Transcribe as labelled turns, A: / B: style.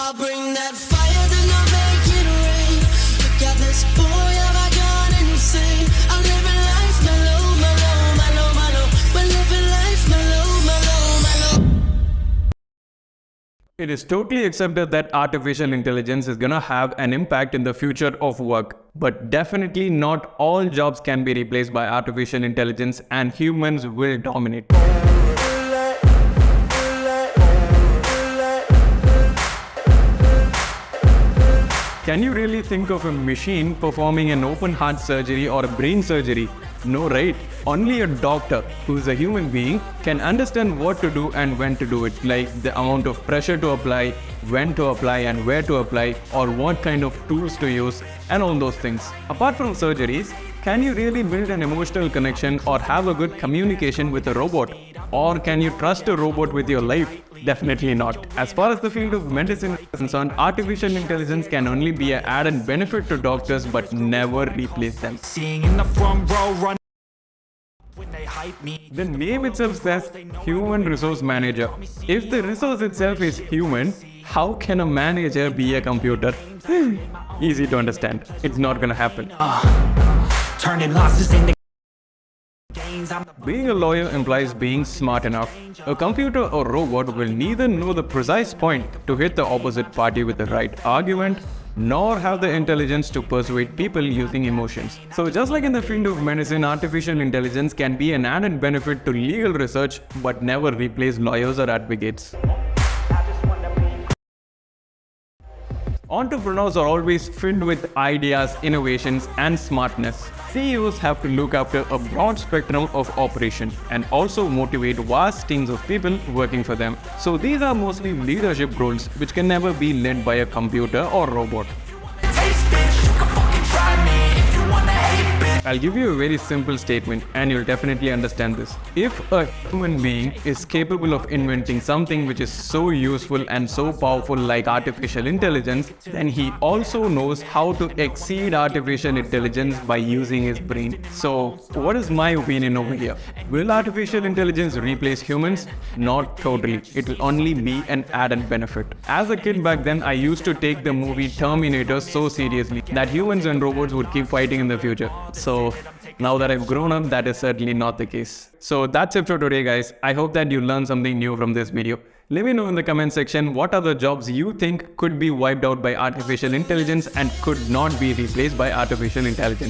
A: I'll bring that fire, then I'll make it rain. Look at this boy, have I gone insane? I'm living life mellow, mellow, mellow, mellow. We're living life mellow, mellow, mellow.
B: It is totally accepted that artificial intelligence is gonna have an impact in the future of work. But definitely not all jobs can be replaced by artificial intelligence, and humans will dominate. Can you really think of a machine performing an open heart surgery or a brain surgery? No, right? Only a doctor, who is a human being, can understand what to do and when to do it, like the amount of pressure to apply, when to apply and where to apply, or what kind of tools to use, and all those things. Apart from surgeries, can you really build an emotional connection or have a good communication with a robot? Or can you trust a robot with your life? Definitely not. As far as the field of medicine is concerned, artificial intelligence can only be an added benefit to doctors but never replace them. The name itself says human resource manager. If the resource itself is human, how can a manager be a computer? Easy to understand. It's not gonna happen.
C: Turning losses into
B: Being a lawyer implies being smart enough. A computer or robot will neither know the precise point to hit the opposite party with the right argument, nor have the intelligence to persuade people using emotions. So just like in the field of medicine, artificial intelligence can be an added benefit to legal research but never replace lawyers or advocates. Entrepreneurs are always filled with ideas, innovations, and smartness. CEOs have to look after a broad spectrum of operation and also motivate vast teams of people working for them. So these are mostly leadership roles which can never be led by a computer or robot. I'll give you a very simple statement and you'll definitely understand this. If a human being is capable of inventing something which is so useful and so powerful like artificial intelligence, then he also knows how to exceed artificial intelligence by using his brain. So, what is my opinion over here? Will artificial intelligence replace humans? Not totally. It will only be an added benefit. As a kid back then, I used to take the movie Terminator so seriously that humans and robots would keep fighting in the future. So now that I've grown up, that is certainly not the case. So that's it for today, guys. I hope that you learned something new from this video. Let me know in the comment section what other jobs you think could be wiped out by artificial intelligence and could not be replaced by artificial intelligence.